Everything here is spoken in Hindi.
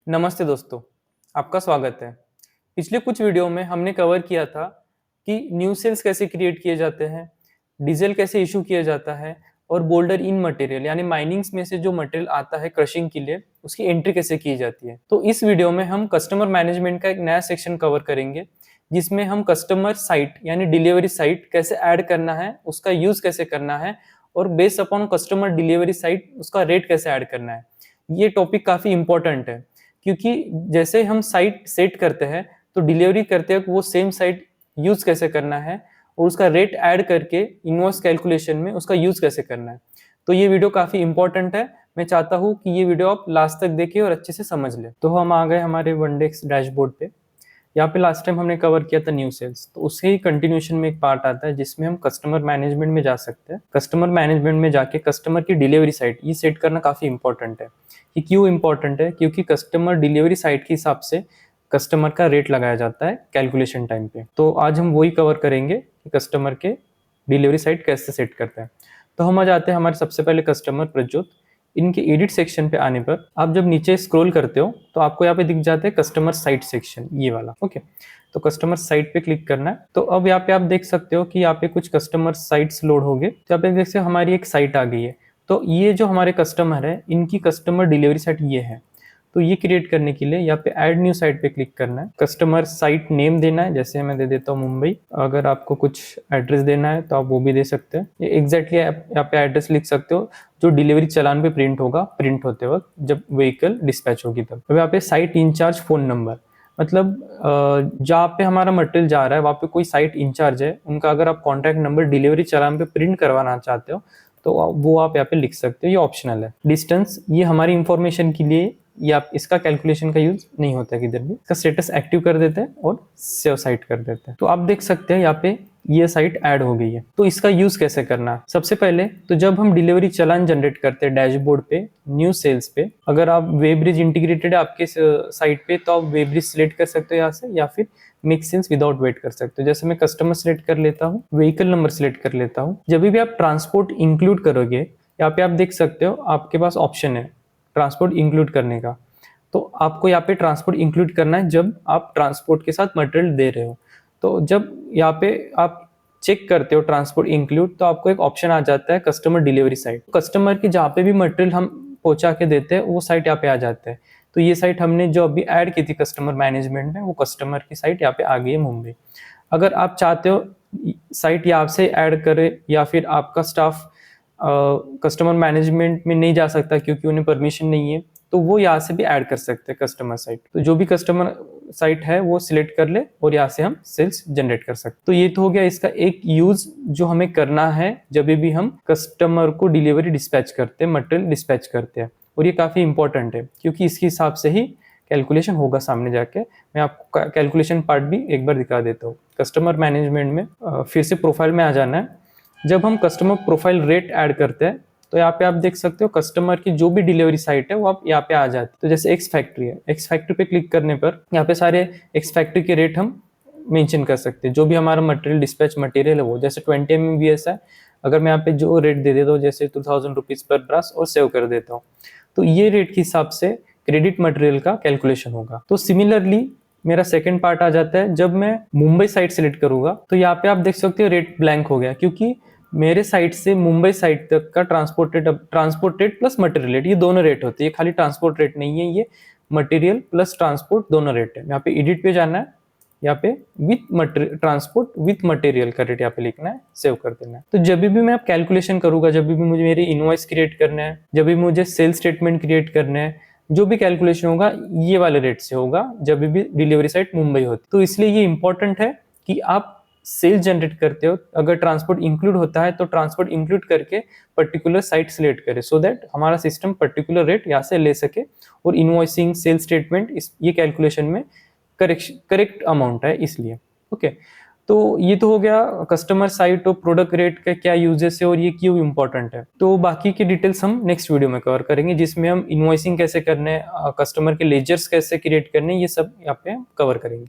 नमस्ते दोस्तों, आपका स्वागत है। पिछले कुछ वीडियो में हमने कवर किया था कि न्यू सेल्स कैसे क्रिएट किए जाते हैं, डीजल कैसे इशू किया जाता है और बोल्डर इन मटेरियल यानी माइनिंग्स में से जो मटेरियल आता है क्रशिंग के लिए उसकी एंट्री कैसे की जाती है। तो इस वीडियो में हम कस्टमर मैनेजमेंट का एक नया सेक्शन कवर करेंगे जिसमें हम कस्टमर साइट यानी डिलीवरी साइट कैसे ऐड करना है, उसका यूज कैसे करना है और based upon customer delivery site उसका रेट कैसे ऐड करना है। ये टॉपिक काफी इंपॉर्टेंट है क्योंकि जैसे हम साइट सेट करते हैं तो डिलीवरी करते हैं वो सेम साइट यूज कैसे करना है और उसका रेट ऐड करके इनवॉइस कैलकुलेशन में उसका यूज कैसे करना है। तो ये वीडियो काफी इंपॉर्टेंट है। मैं चाहता हूँ कि ये वीडियो आप लास्ट तक देखिए और अच्छे से समझ ले। तो हम आ गए हमारे वनडेक्स डैशबोर्ड पे। यहाँ पे लास्ट टाइम हमने कवर किया था न्यू सेल्स, तो उसके ही कंटिन्यूशन में एक पार्ट आता है जिसमें हम कस्टमर मैनेजमेंट में जा सकते हैं। कस्टमर मैनेजमेंट में जाके कस्टमर की डिलीवरी साइट ये सेट करना काफी इंपॉर्टेंट है। ये क्यों इंपॉर्टेंट है? क्योंकि कस्टमर डिलीवरी साइट के हिसाब से कस्टमर का रेट लगाया जाता है कैलकुलेशन टाइम पे। तो आज हम वही कवर करेंगे कि कस्टमर के डिलीवरी साइट कैसे सेट करते हैं। तो हम आ जाते हैं हमारे सबसे पहले कस्टमर प्रज्योत। इनके एडिट सेक्शन पे आने पर आप जब नीचे स्क्रॉल करते हो तो आपको यहाँ पे दिख जाता है कस्टमर साइट सेक्शन, ये वाला। ओके, तो कस्टमर साइट पे क्लिक करना है। तो अब यहाँ पे आप देख सकते हो कि यहाँ पे कुछ कस्टमर साइट्स लोड हो गए। तो यहाँ पे देख सकते हो हमारी एक साइट आ गई है। तो ये जो हमारे कस्टमर है इनकी कस्टमर डिलीवरी साइट ये है। तो ये क्रिएट करने के लिए यहाँ पे ऐड न्यू साइट पे क्लिक करना है। कस्टमर साइट नेम देना है, जैसे मैं दे देता हूँ मुंबई। अगर आपको कुछ एड्रेस देना है तो आप वो भी दे सकते हैं। ये एग्जैक्टली आप यहाँ पे एड्रेस लिख सकते हो जो डिलीवरी चलान पे प्रिंट होगा, प्रिंट होते वक्त जब व्हीकल डिस्पैच होगी तब। अब यहाँ पे साइट इंचार्ज फोन नंबर, मतलब जहाँ पे हमारा मटेरियल जा रहा है वहाँ पे कोई साइट इंचार्ज है, उनका अगर आप कॉन्टैक्ट नंबर डिलीवरी चलान पे प्रिंट करवाना चाहते हो तो वो आप यहाँ पे लिख सकते हो, ये ऑप्शनल है। डिस्टेंस ये हमारी इंफॉर्मेशन के लिए, या इसका कैलकुलेशन का यूज नहीं होता है किधर भी। इसका स्टेटस एक्टिव कर देते हैं और सेव साइट कर देते हैं। तो आप देख सकते हैं यहाँ पे ये साइट ऐड हो गई है। तो इसका यूज कैसे करना है? सबसे पहले तो जब हम डिलीवरी चलान जनरेट करते हैं डैशबोर्ड पे न्यू सेल्स पे, अगर आप वेब्रिज इंटीग्रेटेड है आपके साइट पे तो आप वेब्रिज सिलेक्ट कर सकते हो यहाँ से, या फिर मेक सेंस विदाउट वेट कर सकते हो। जैसे मैं कस्टमर सिलेक्ट कर लेता हूँ, व्हीकल नंबर सिलेक्ट कर लेता हूँ। जब भी आप ट्रांसपोर्ट इंक्लूड करोगे यहाँ पे आप देख सकते हो आपके पास ऑप्शन है ट्रांसपोर्ट इंक्लूड करने का। तो आपको यहाँ पे ट्रांसपोर्ट इंक्लूड करना है जब आप ट्रांसपोर्ट के साथ मटेरियल दे रहे हो। तो जब यहाँ पे आप चेक करते हो ट्रांसपोर्ट इंक्लूड तो आपको एक ऑप्शन आ जाता है कस्टमर डिलीवरी साइट। कस्टमर की जहाँ पे भी मटेरियल हम पहुंचा के देते हैं वो साइट यहाँ पे आ जाता है। तो ये साइट हमने जो अभी ऐड की थी कस्टमर मैनेजमेंट में, वो कस्टमर की साइट यहाँ पे आ गई है मुंबई। अगर आप चाहते हो साइट यहाँ से ऐड करे या फिर आपका स्टाफ कस्टमर मैनेजमेंट में नहीं जा सकता क्योंकि उन्हें परमिशन नहीं है, तो वो यहाँ से भी ऐड कर सकते हैं कस्टमर साइट। तो जो भी कस्टमर साइट है वो सिलेक्ट कर ले और यहाँ से हम सेल्स जनरेट कर सकते। तो ये तो हो गया इसका एक यूज जो हमें करना है जब भी हम कस्टमर को डिलीवरी डिस्पैच करते हैं, मटेरियल डिस्पैच करते हैं। और ये काफी इंपॉर्टेंट है क्योंकि इसके हिसाब से ही कैलकुलेशन होगा सामने जाके। मैं आपको कैलकुलेशन पार्ट भी एक बार दिखा देता हूँ। कस्टमर मैनेजमेंट में फिर से प्रोफाइल में आ जाना है। जब हम कस्टमर प्रोफाइल रेट ऐड करते हैं तो यहाँ पे आप देख सकते हो कस्टमर की जो भी डिलीवरी साइट है वो आप यहाँ पे आ जाती है। तो जैसे एक्स फैक्ट्री है, एक्स फैक्ट्री पे क्लिक करने पर यहाँ पे सारे एक्स फैक्ट्री के रेट हम मेंशन कर सकते हैं। जो भी हमारा मटेरियल डिस्पैच मटेरियल है वो, जैसे 20 MMVS है, अगर मैं यहाँ पे जो रेट दे देता हूँ जैसे 2000 रुपीज पर ब्रास और सेव कर देता हूँ तो ये रेट के हिसाब से क्रेडिट मटेरियल का कैलकुलेशन होगा। तो सिमिलरली मेरा सेकंड पार्ट आ जाता है जब मैं मुंबई साइट सिलेक्ट करूंगा तो यहाँ पे आप देख सकते हो रेट ब्लैंक हो गया क्योंकि मेरे साइट से मुंबई साइट तक का transport rate plus material rate, ये दोनों रेट होते हैं। ये खाली ट्रांसपोर्ट रेट नहीं है, ये मटेरियल प्लस ट्रांसपोर्ट दोनों रेट है। यहाँ पे एडिट पे जाना है, यहाँ पे विथ ट्रांसपोर्ट विथ मटेरियल का रेट यहाँ पे लिखना है, सेव कर देना है। तो जब भी मैं कैलकुलेशन करूंगा, जब भी मुझे मेरे इनवॉइस क्रिएट करना है, जब भी मुझे सेल स्टेटमेंट क्रिएट करना है, जो भी कैलकुलेशन होगा ये वाले रेट से होगा जब भी डिलीवरी साइट मुंबई होती। तो इसलिए ये इंपॉर्टेंट है कि आप सेल जनरेट करते हो, अगर ट्रांसपोर्ट इंक्लूड होता है तो ट्रांसपोर्ट इंक्लूड करके पर्टिकुलर साइट सिलेक्ट करें सो दैट हमारा सिस्टम पर्टिकुलर रेट यहाँ से ले सके और इनवॉइसिंग सेल स्टेटमेंट ये कैलकुलेशन में करेक्ट अमाउंट है इसलिए। ओके, तो ये तो हो गया कस्टमर साइट और प्रोडक्ट रेट का क्या यूजेस है और ये क्यों इंपॉर्टेंट है। तो बाकी की डिटेल्स हम नेक्स्ट वीडियो में कवर करेंगे जिसमें हम इनवॉइसिंग कैसे करने हैं, कस्टमर के लेजर्स कैसे क्रिएट करने हैं, ये सब यहाँ पे कवर करेंगे।